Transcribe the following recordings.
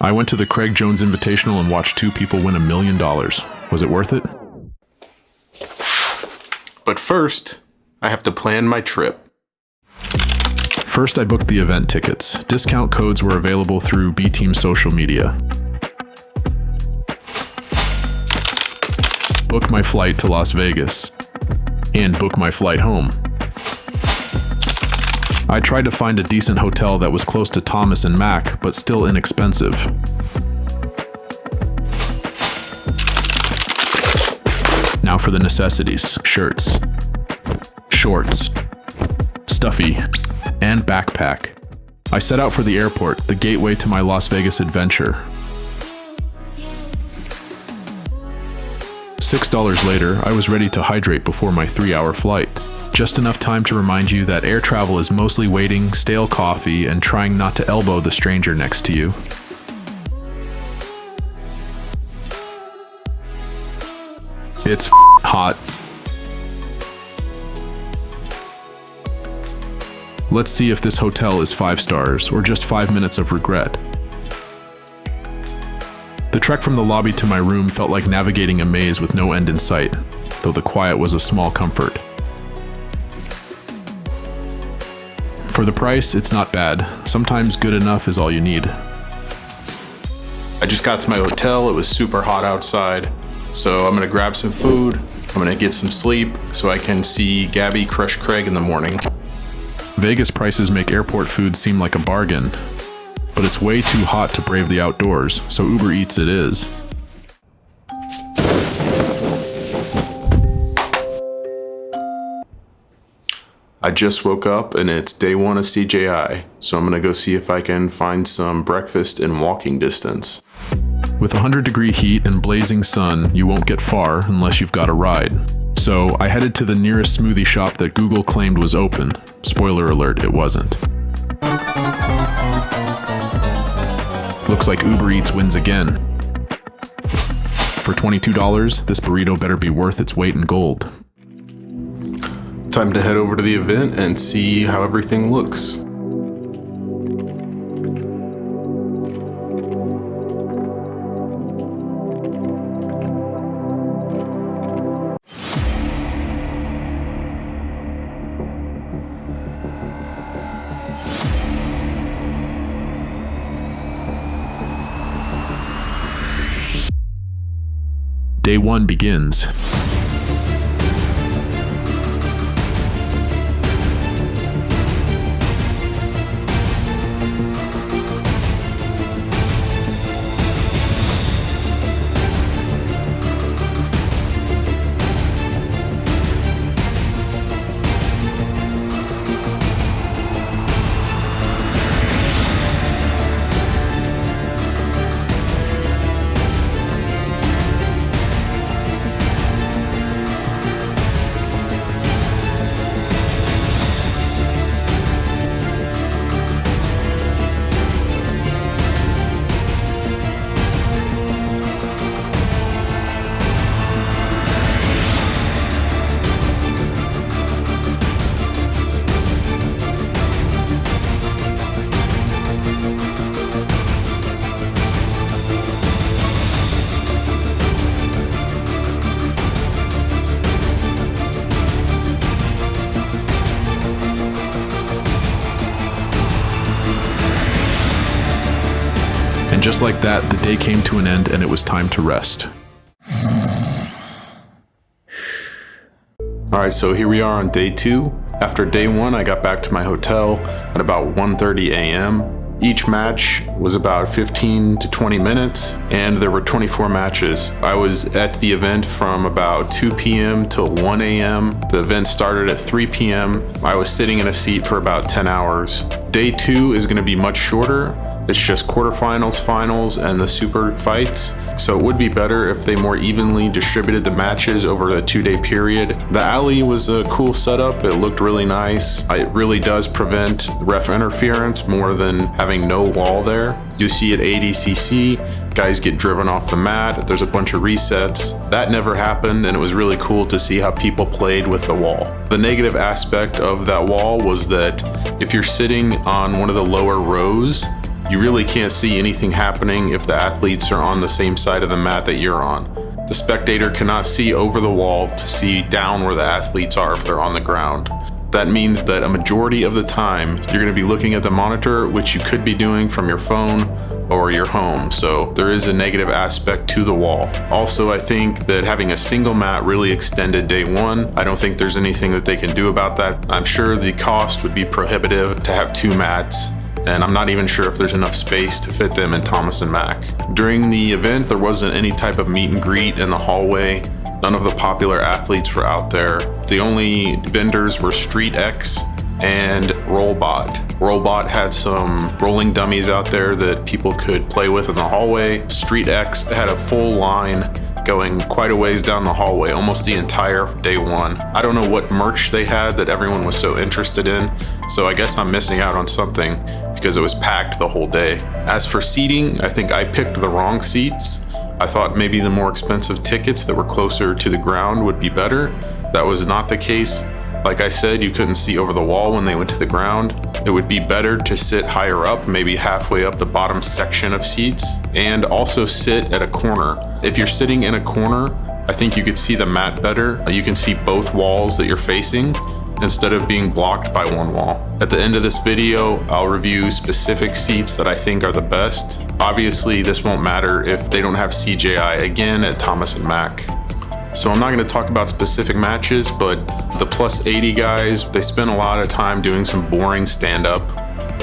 I went to the Craig Jones Invitational and watched two people win $1 million. Was it worth it? But first, I have to plan my trip. First, I booked the event tickets. Discount codes were available through B-Team social media. Book my flight to Las Vegas. And book my flight home. I tried to find a decent hotel that was close to Thomas and Mack, but still inexpensive. Now for the necessities: shirts, shorts, stuffy, and backpack. I set out for the airport, the gateway to my Las Vegas adventure. $6 later, I was ready to hydrate before my 3-hour flight. Just enough time to remind you that air travel is mostly waiting, stale coffee, and trying not to elbow the stranger next to you. It's hot. Let's see if this hotel is 5 stars or just 5 minutes of regret. The trek from the lobby to my room felt like navigating a maze with no end in sight, though the quiet was a small comfort. For the price, it's not bad. Sometimes good enough is all you need. I just got to my hotel. It was super hot outside. So I'm gonna grab some food. I'm gonna get some sleep so I can see Gabby crush Craig in the morning. Vegas prices make airport food seem like a bargain, but it's way too hot to brave the outdoors, so Uber Eats it is. I just woke up and it's day 1 of CJI, so I'm gonna go see if I can find some breakfast in walking distance. With 100-degree heat and blazing sun, you won't get far unless you've got a ride. So I headed to the nearest smoothie shop that Google claimed was open. Spoiler alert, it wasn't. Looks like Uber Eats wins again. For $22, this burrito better be worth its weight in gold. Time to head over to the event and see how everything looks. Day 1 begins. And just like that, the day came to an end and it was time to rest. Alright, so here we are on day 2. After day 1, I got back to my hotel at about 1:30 a.m. Each match was about 15 to 20 minutes, and there were 24 matches. I was at the event from about 2 p.m. till 1 a.m. The event started at 3 p.m. I was sitting in a seat for about 10 hours. Day 2 is going to be much shorter. It's just quarterfinals, finals, and the super fights. So it would be better if they more evenly distributed the matches over a 2-day period. The alley was a cool setup. It looked really nice. It really does prevent ref interference more than having no wall there. You see at ADCC, guys get driven off the mat. There's a bunch of resets. That never happened, and it was really cool to see how people played with the wall. The negative aspect of that wall was that if you're sitting on one of the lower rows, You really can't see anything happening if the athletes are on the same side of the mat that you're on. The spectator cannot see over the wall to see down where the athletes are if they're on the ground. That means that a majority of the time, you're going to be looking at the monitor, which you could be doing from your phone or your home. So there is a negative aspect to the wall. Also, I think that having a single mat really extended day one. I don't think there's anything that they can do about that. I'm sure the cost would be prohibitive to have 2 mats, and I'm not even sure if there's enough space to fit them in Thomas & Mack. During the event, there wasn't any type of meet and greet in the hallway. None of the popular athletes were out there. The only vendors were Street X and Rollbot. Rollbot had some rolling dummies out there that people could play with in the hallway. Street X had a full line going quite a ways down the hallway, almost the entire day one. I don't know what merch they had that everyone was so interested in, so I guess I'm missing out on something because it was packed the whole day. As for seating, I think I picked the wrong seats. I thought maybe the more expensive tickets that were closer to the ground would be better. That was not the case. Like I said, you couldn't see over the wall when they went to the ground. It would be better to sit higher up, maybe halfway up the bottom section of seats, and also sit at a corner. If you're sitting in a corner, I think you could see the mat better. You can see both walls that you're facing instead of being blocked by one wall. At the end of this video, I'll review specific seats that I think are the best. Obviously, this won't matter if they don't have CJI again at Thomas & Mack. So I'm not going to talk about specific matches, but the plus 80 guys, they spent a lot of time doing some boring stand-up.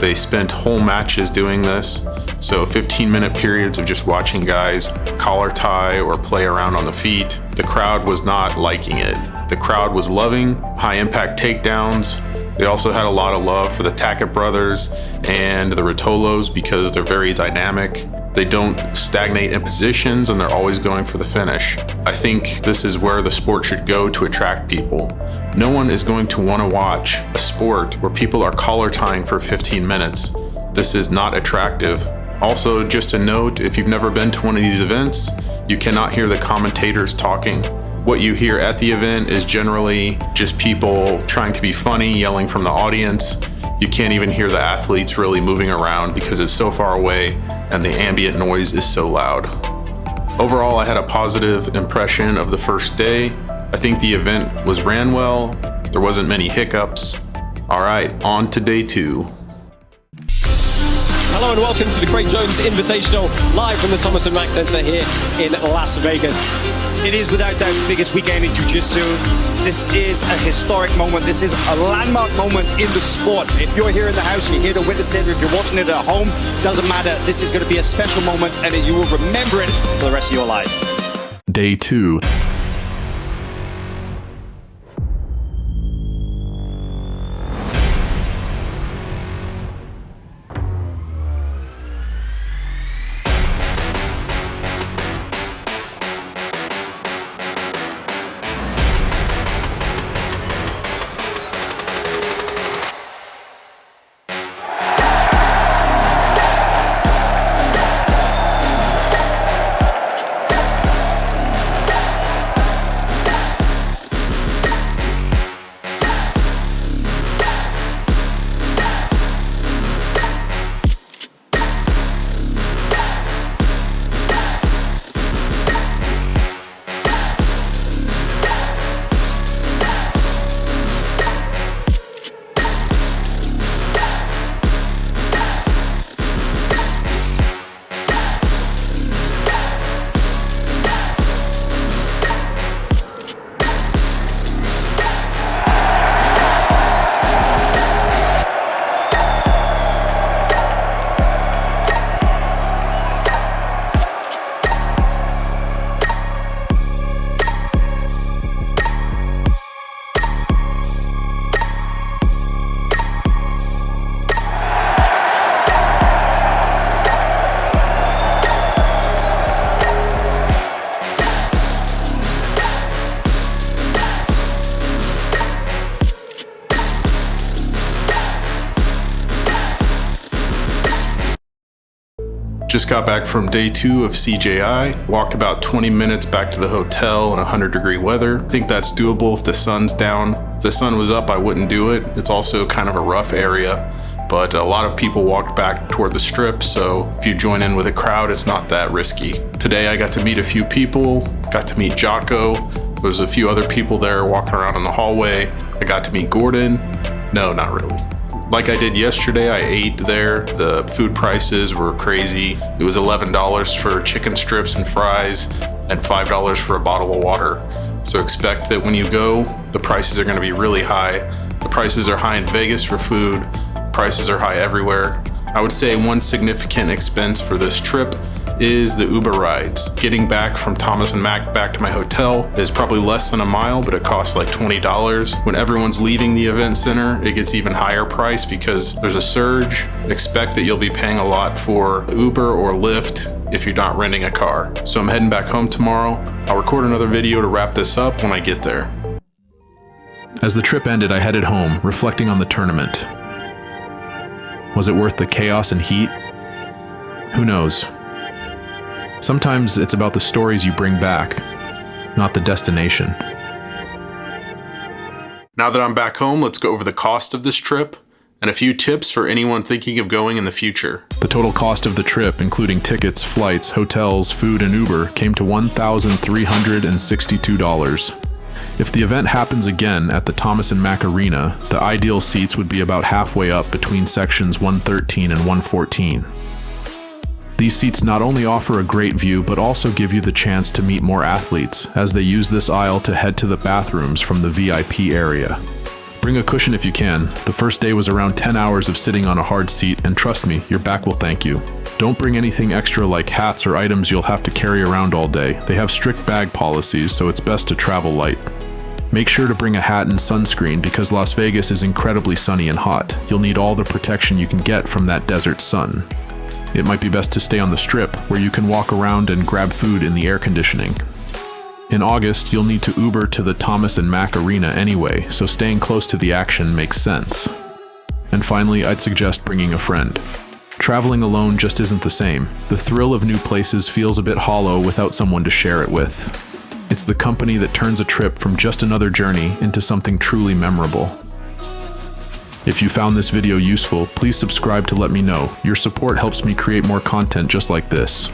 They spent whole matches doing this. So 15-minute periods of just watching guys collar tie or play around on the feet. The crowd was not liking it. The crowd was loving high impact takedowns. They also had a lot of love for the Tackett brothers and the Rotolos because they're very dynamic. They don't stagnate in positions and they're always going for the finish. I think this is where the sport should go to attract people. No one is going to want to watch a sport where people are collar tying for 15 minutes. This is not attractive. Also, just a note, if you've never been to one of these events, you cannot hear the commentators talking. What you hear at the event is generally just people trying to be funny, yelling from the audience. You can't even hear the athletes really moving around because it's so far away and the ambient noise is so loud. Overall, I had a positive impression of the first day. I think the event was ran well. There wasn't many hiccups. All right, on to day 2. Hello and welcome to the Craig Jones Invitational, live from the Thomas & Mack Center here in Las Vegas. It is without doubt the biggest weekend in jiu-jitsu. This is a historic moment. This is a landmark moment in the sport. If you're here in the house and you're here to witness it, or if you're watching it at home, doesn't matter. This is going to be a special moment and you will remember it for the rest of your lives. Day 2. Just got back from day 2 of CJI, walked about 20 minutes back to the hotel in 100-degree weather. I think that's doable if the sun's down. If the sun was up, I wouldn't do it. It's also kind of a rough area. but a lot of people walked back toward the strip, so if you join in with a crowd, it's not that risky. Today I got to meet a few people, got to meet Jocko. There was a few other people there walking around in the hallway. I got to meet Gordon. No, not really. Like I did yesterday, I ate there. The food prices were crazy. It was $11 for chicken strips and fries and $5 for a bottle of water. So expect that when you go, the prices are gonna be really high. The prices are high in Vegas for food. Prices are high everywhere. I would say one significant expense for this trip is the Uber rides. Getting back from Thomas and Mack back to my hotel is probably less than a mile, but it costs like $20. When everyone's leaving the event center, it gets even higher price because there's a surge. Expect that you'll be paying a lot for Uber or Lyft if you're not renting a car. So I'm heading back home tomorrow. I'll record another video to wrap this up when I get there. As the trip ended, I headed home, reflecting on the tournament. Was it worth the chaos and heat? Who knows? Sometimes it's about the stories you bring back, not the destination. Now that I'm back home, let's go over the cost of this trip and a few tips for anyone thinking of going in the future. The total cost of the trip, including tickets, flights, hotels, food, and Uber, came to $1,362. If the event happens again at the Thomas and Mack Arena, the ideal seats would be about halfway up between sections 113 and 114. These seats not only offer a great view, but also give you the chance to meet more athletes, as they use this aisle to head to the bathrooms from the VIP area. Bring a cushion if you can. The first day was around 10 hours of sitting on a hard seat, and trust me, your back will thank you. Don't bring anything extra like hats or items you'll have to carry around all day. They have strict bag policies, so it's best to travel light. Make sure to bring a hat and sunscreen because Las Vegas is incredibly sunny and hot. You'll need all the protection you can get from that desert sun. It might be best to stay on the strip, where you can walk around and grab food in the air conditioning. In August, you'll need to Uber to the Thomas and Mack Arena anyway, so staying close to the action makes sense. And finally, I'd suggest bringing a friend. Traveling alone just isn't the same. The thrill of new places feels a bit hollow without someone to share it with. It's the company that turns a trip from just another journey into something truly memorable. If you found this video useful, please subscribe to let me know. Your support helps me create more content just like this.